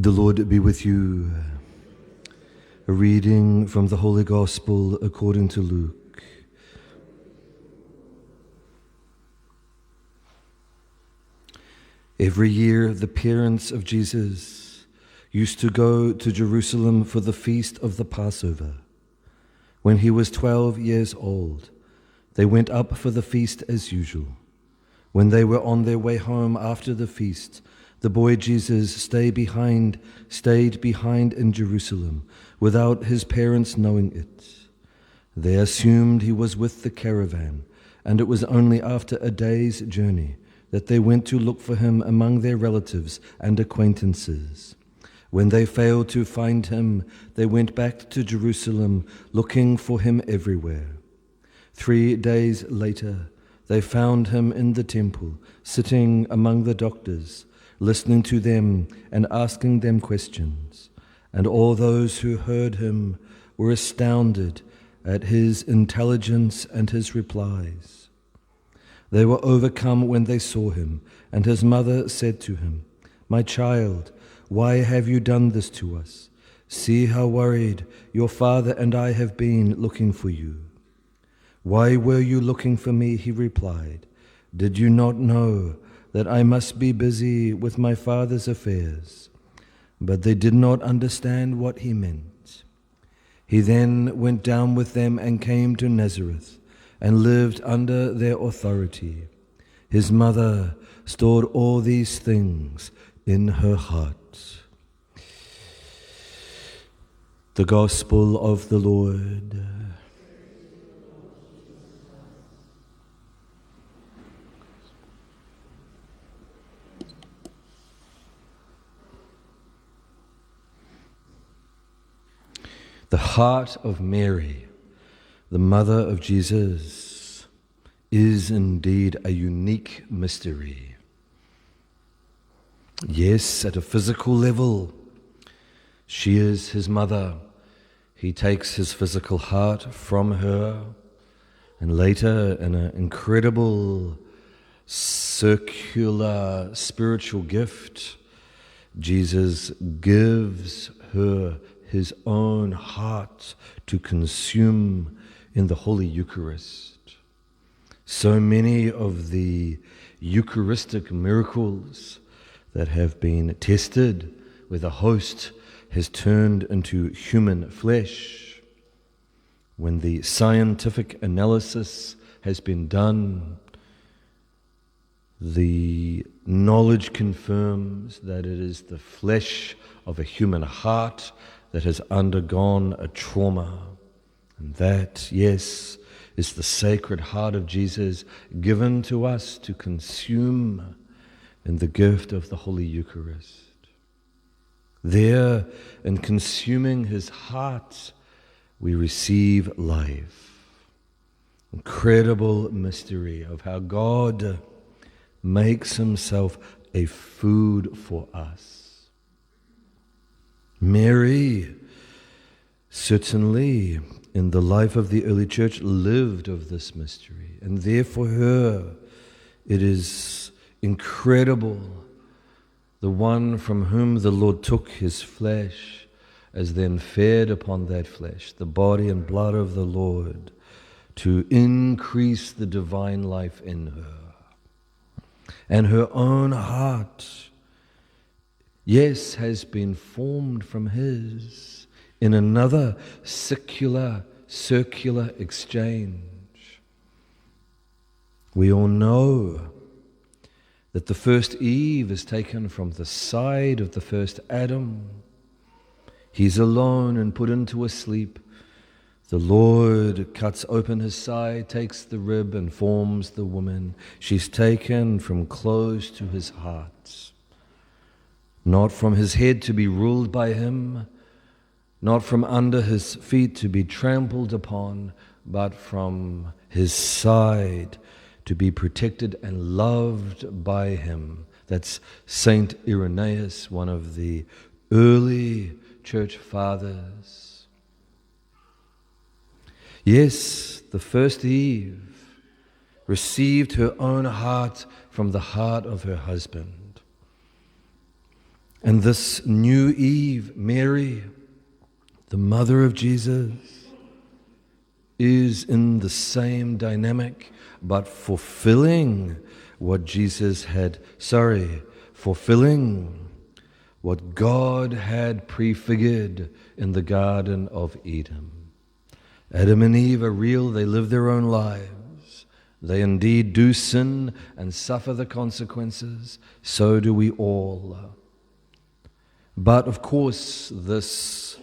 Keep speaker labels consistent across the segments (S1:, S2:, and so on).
S1: The Lord be with you. A reading from the Holy Gospel according to Luke. Every year, the parents of Jesus used to go to Jerusalem for the feast of the Passover. When he was 12 years old, they went up for the feast as usual. When they were on their way home after the feast, the boy Jesus stayed behind in Jerusalem without his parents knowing it. They assumed he was with the caravan, and it was only after a day's journey that they went to look for him among their relatives and acquaintances. When they failed to find him, they went back to Jerusalem looking for him everywhere. 3 days later, they found him in the temple, sitting among the doctors, listening to them and asking them questions. And all those who heard him were astounded at his intelligence and his replies. They were overcome when they saw him, and his mother said to him, "My child, why have you done this to us? See how worried your father and I have been looking for you." "Why were you looking for me?" he replied. "Did you not know that I must be busy with my father's affairs?" But they did not understand what he meant. He then went down with them and came to Nazareth and lived under their authority. His mother stored all these things in her heart. The Gospel of the Lord. The heart of Mary, the mother of Jesus, is indeed a unique mystery. Yes, at a physical level, she is his mother. He takes his physical heart from her, and later, in an incredible circular spiritual gift, Jesus gives her his own heart to consume in the Holy Eucharist. So many of the Eucharistic miracles that have been tested, where the host has turned into human flesh, when the scientific analysis has been done, the knowledge confirms that it is the flesh of a human heart that has undergone a trauma. And that, yes, is the sacred heart of Jesus given to us to consume in the gift of the Holy Eucharist. There, in consuming his heart, we receive life. Incredible mystery of how God makes himself a food for us. Mary, certainly in the life of the early church, lived of this mystery. And there for her, it is incredible, the one from whom the Lord took his flesh, as then fed upon that flesh, the body and blood of the Lord, to increase the divine life in her. And her own heart, yes, has been formed from his in another circular exchange. We all know that the first Eve is taken from the side of the first Adam. He's alone and put into a sleep. The Lord cuts open his side, takes the rib and forms the woman. She's taken from close to his heart. Not from his head to be ruled by him, not from under his feet to be trampled upon, but from his side to be protected and loved by him. That's Saint Irenaeus, one of the early church fathers. Yes, the first Eve received her own heart from the heart of her husband. And this new Eve, Mary, the mother of Jesus, is in the same dynamic, but fulfilling what what God had prefigured in the Garden of Eden. Adam and Eve are real, they live their own lives. They indeed do sin and suffer the consequences. So do we all. But of course, this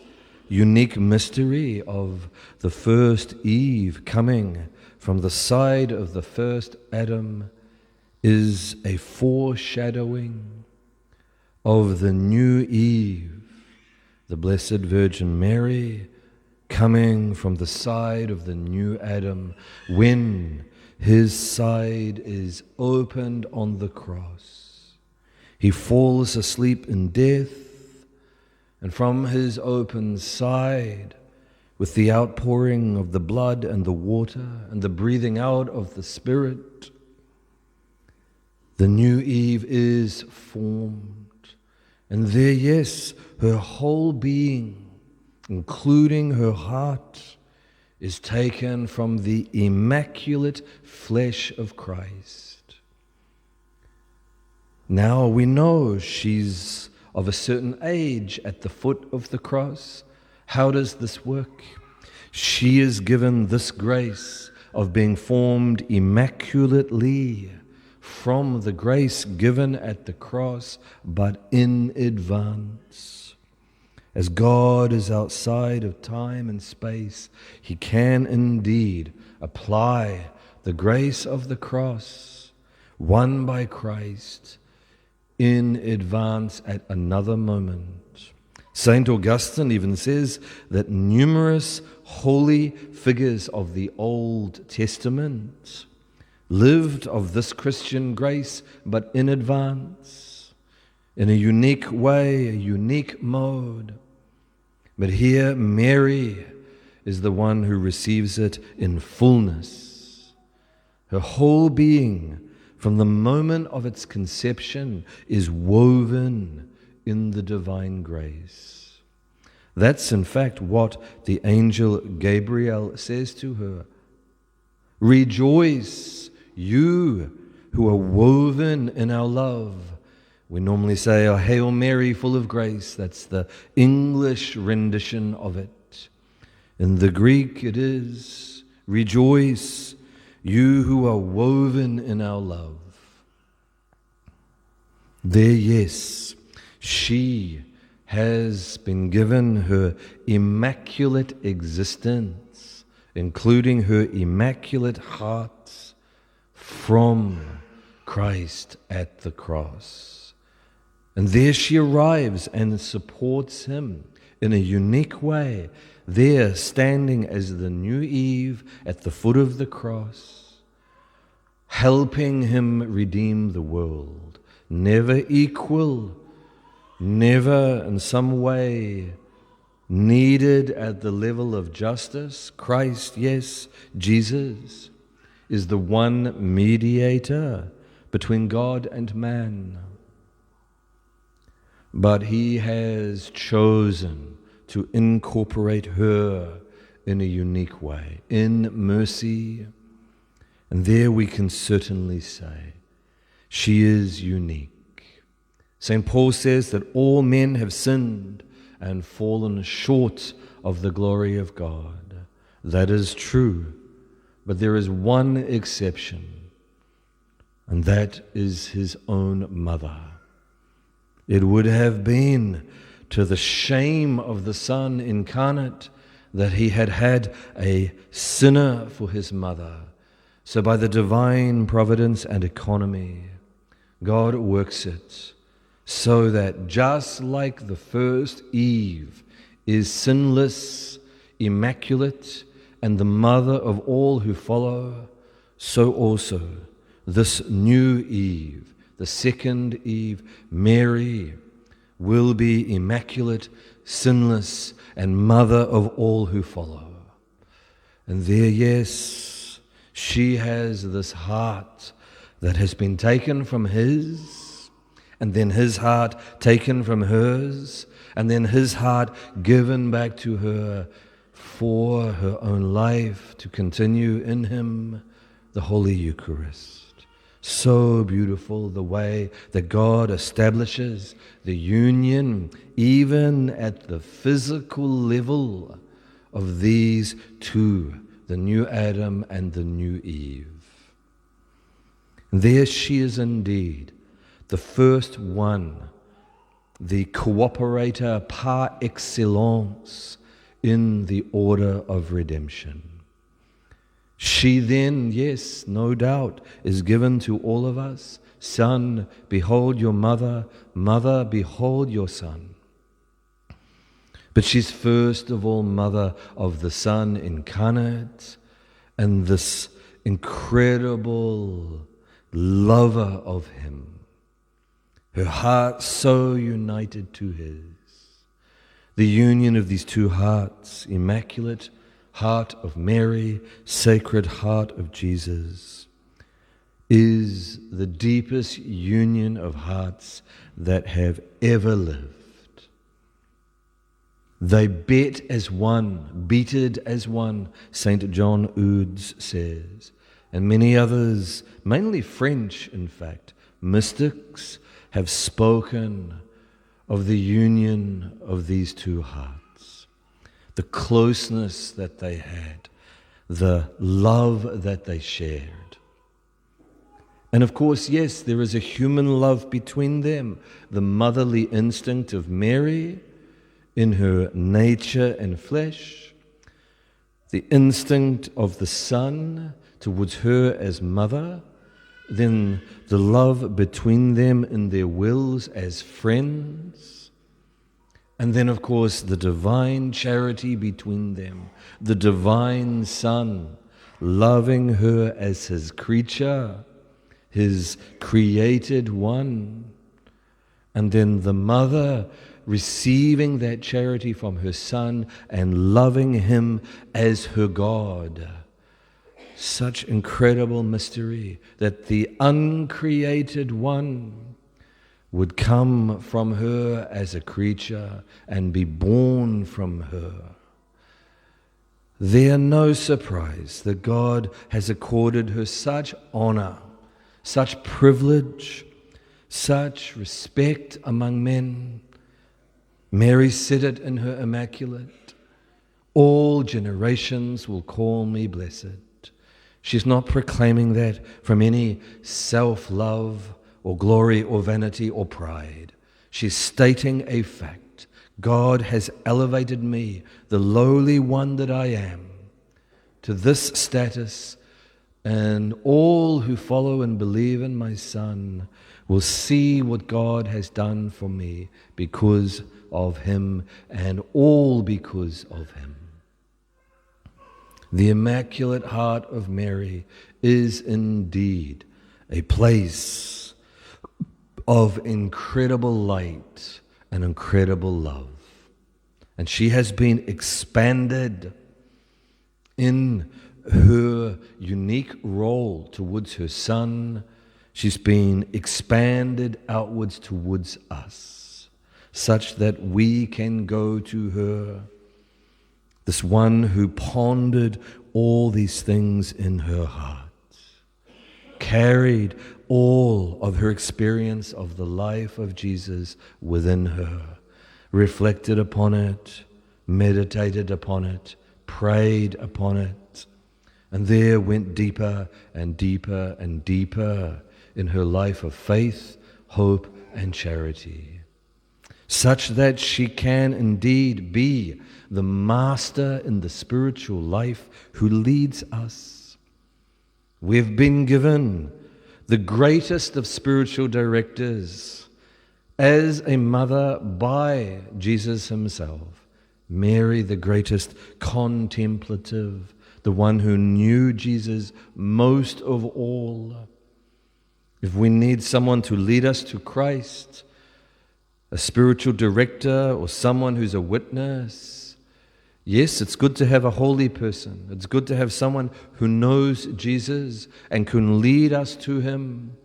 S1: unique mystery of the first Eve coming from the side of the first Adam is a foreshadowing of the new Eve, the Blessed Virgin Mary, coming from the side of the new Adam when his side is opened on the cross. He falls asleep in death, and from his open side, with the outpouring of the blood and the water and the breathing out of the Spirit, the new Eve is formed. And there, yes, her whole being, including her heart, is taken from the immaculate flesh of Christ. Now we know she's of a certain age at the foot of the cross. How does this work? She is given this grace of being formed immaculately from the grace given at the cross, but in advance. As God is outside of time and space, He can indeed apply the grace of the cross, won by Christ, in advance at another moment. St. Augustine even says that numerous holy figures of the Old Testament lived of this Christian grace, but in advance, in a unique way, a unique mode. But here, Mary is the one who receives it in fullness. Her whole being, from the moment of its conception, is woven in the divine grace. That's in fact what the angel Gabriel says to her. Rejoice, you who are woven in our love. We normally say, "Oh, Hail Mary, full of grace." That's the English rendition of it. In the Greek it is, rejoice, you who are woven in our love. There, yes, she has been given her immaculate existence, including her immaculate heart, from Christ at the cross. And there she arrives and supports him in a unique way, there standing as the new Eve at the foot of the cross, helping him redeem the world. Never equal, never in some way needed at the level of justice. Christ, yes, Jesus, is the one mediator between God and man. But he has chosen to incorporate her in a unique way, in mercy. And there we can certainly say she is unique. St. Paul says that all men have sinned and fallen short of the glory of God. That is true, but there is one exception, and that is his own mother. It would have been to the shame of the Son incarnate that he had had a sinner for his mother. So by the divine providence and economy, God works it so that just like the first Eve is sinless, immaculate, and the mother of all who follow, so also this new Eve, the second Eve, Mary, will be immaculate, sinless, and mother of all who follow. And there, yes, she has this heart that has been taken from his and then his heart taken from hers, and then his heart given back to her for her own life to continue in him, the Holy Eucharist. So beautiful the way that God establishes the union even at the physical level of these two, the new Adam and the new Eve. There she is indeed, the first one, the cooperator par excellence in the order of redemption. She then, yes, no doubt, is given to all of us. Son, behold your mother. Mother, behold your son. But she's first of all mother of the Son incarnate and this incredible lover of him. Her heart so united to his. The union of these two hearts, Immaculate Heart of Mary, Sacred Heart of Jesus, is the deepest union of hearts that have ever lived. They beat as one, St. John Eudes says, and many others, mainly French in fact, mystics have spoken of the union of these two hearts, the closeness that they had, the love that they shared. And of course, yes, there is a human love between them, the motherly instinct of Mary in her nature and flesh, the instinct of the Son towards her as mother, then the love between them in their wills as friends, and then, of course, the divine charity between them, the divine Son loving her as his creature, his created one, and then the mother receiving that charity from her Son and loving him as her God. Such incredible mystery that the uncreated one would come from her as a creature and be born from her. There no surprise that God has accorded her such honor, such privilege, such respect among men. Mary said it in her Immaculate, all generations will call me blessed. She's not proclaiming that from any self-love or glory or vanity or pride. She's stating a fact. God has elevated me, the lowly one that I am, to this status, and all who follow and believe in my Son will see what God has done for me because of him, and all because of him. The Immaculate Heart of Mary is indeed a place of incredible light and incredible love. And she has been expanded in her unique role towards her Son. She's been expanded outwards towards us, such that we can go to her, this one who pondered all these things in her heart, carried all of her experience of the life of Jesus within her, reflected upon it, meditated upon it, prayed upon it, and there went deeper and deeper and deeper in her life of faith, hope, and charity, such that she can indeed be the master in the spiritual life who leads us. We've been given the greatest of spiritual directors as a mother by Jesus himself, Mary, the greatest contemplative, the one who knew Jesus most of all. If we need someone to lead us to Christ, a spiritual director or someone who's a witness, yes, it's good to have a holy person. It's good to have someone who knows Jesus and can lead us to him.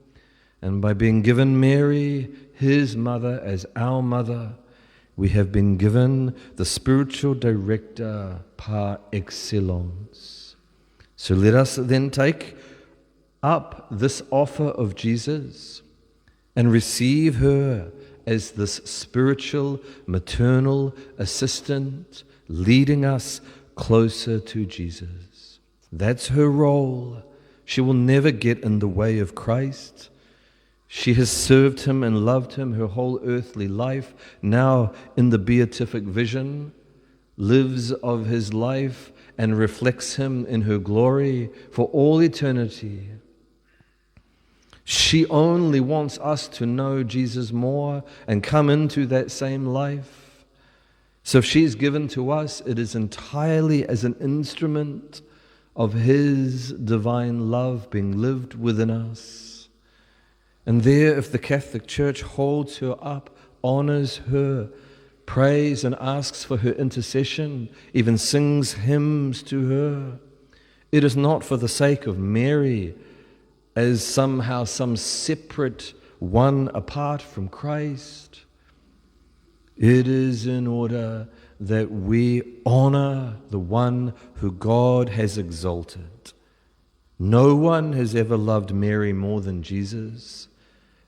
S1: And by being given Mary, his mother, as our mother, we have been given the spiritual director par excellence. So let us then take up this offer of Jesus and receive her as this spiritual, maternal assistant, leading us closer to Jesus. That's her role. She will never get in the way of Christ. She has served him and loved him her whole earthly life. Now, in the beatific vision, lives of his life and reflects him in her glory for all eternity. She only wants us to know Jesus more and come into that same life. So if she's given to us, it is entirely as an instrument of his divine love being lived within us. And there, if the Catholic Church holds her up, honors her, prays and asks for her intercession, even sings hymns to her, it is not for the sake of Mary as somehow some separate one apart from Christ. It is in order that we honor the one who God has exalted. No one has ever loved Mary more than Jesus.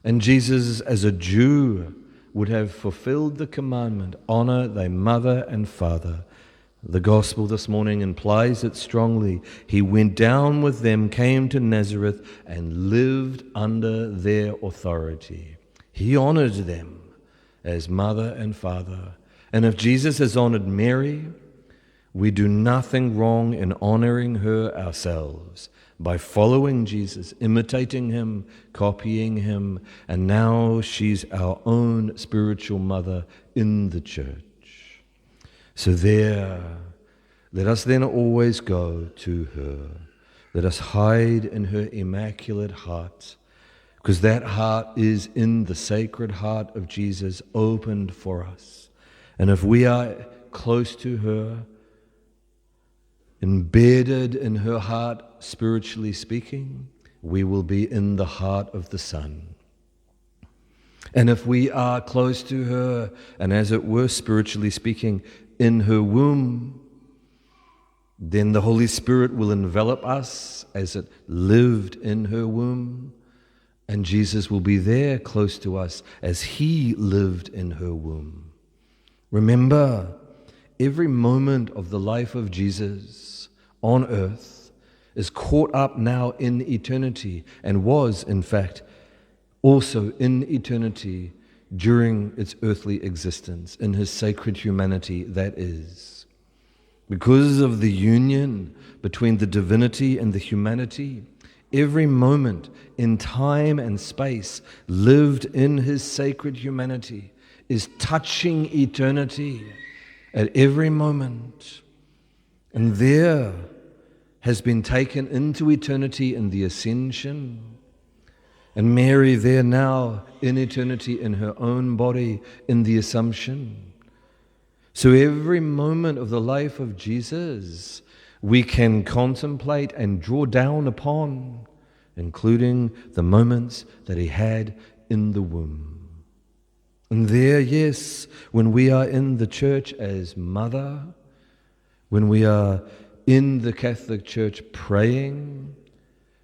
S1: And Jesus, as a Jew, would have fulfilled the commandment, honor thy mother and father. The gospel this morning implies it strongly. He went down with them, came to Nazareth, and lived under their authority. He honored them as mother and father. And if Jesus has honored Mary, we do nothing wrong in honoring her ourselves by following Jesus, imitating him, copying him, and now she's our own spiritual mother in the church. So there, let us then always go to her. Let us hide in her immaculate heart, because that heart is in the sacred heart of Jesus, opened for us. And if we are close to her, embedded in her heart, spiritually speaking, we will be in the heart of the Son. And if we are close to her, and as it were, spiritually speaking, in her womb, then the Holy Spirit will envelop us as it lived in her womb, and Jesus will be there close to us as he lived in her womb. Remember, every moment of the life of Jesus on earth is caught up now in eternity, and was, in fact, also in eternity during its earthly existence, in his sacred humanity, that is. Because of the union between the divinity and the humanity, every moment in time and space lived in his sacred humanity is touching eternity at every moment. And there has been taken into eternity in the ascension. And Mary there now in eternity in her own body in the Assumption. So every moment of the life of Jesus we can contemplate and draw down upon, including the moments that he had in the womb. And there, yes, when we are in the church as mother, when we are in the Catholic Church praying,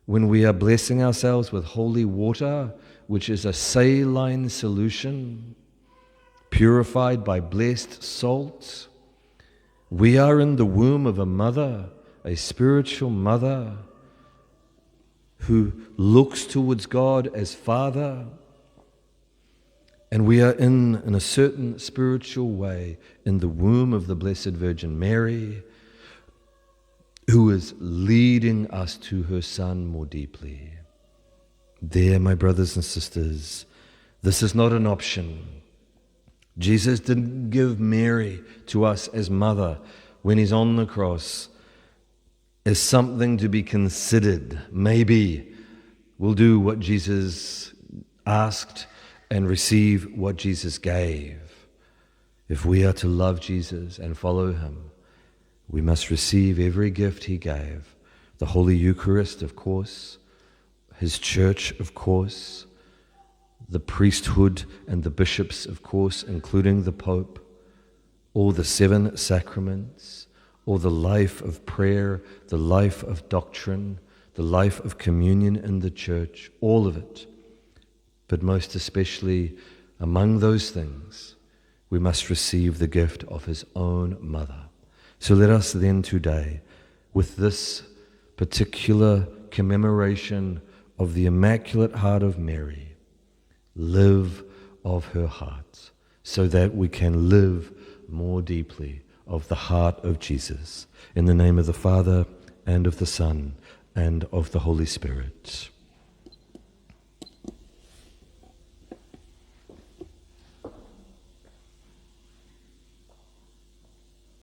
S1: when we are blessing ourselves with holy water, which is a saline solution, purified by blessed salt, we are in the womb of a mother, a spiritual mother, who looks towards God as Father, and we are in a certain spiritual way, in the womb of the Blessed Virgin Mary, who is leading us to her Son more deeply. There, my brothers and sisters, this is not an option. Jesus didn't give Mary to us as mother when he's on the cross as something to be considered. Maybe we'll do what Jesus asked and receive what Jesus gave. If we are to love Jesus and follow him, we must receive every gift he gave. The Holy Eucharist, of course, his church, of course, the priesthood and the bishops, of course, including the Pope, all the 7 sacraments, all the life of prayer, the life of doctrine, the life of communion in the church, all of it. But most especially, among those things, we must receive the gift of his own mother. So let us then today, with this particular commemoration of the Immaculate Heart of Mary, live of her heart, so that we can live more deeply of the heart of Jesus. In the name of the Father, and of the Son, and of the Holy Spirit.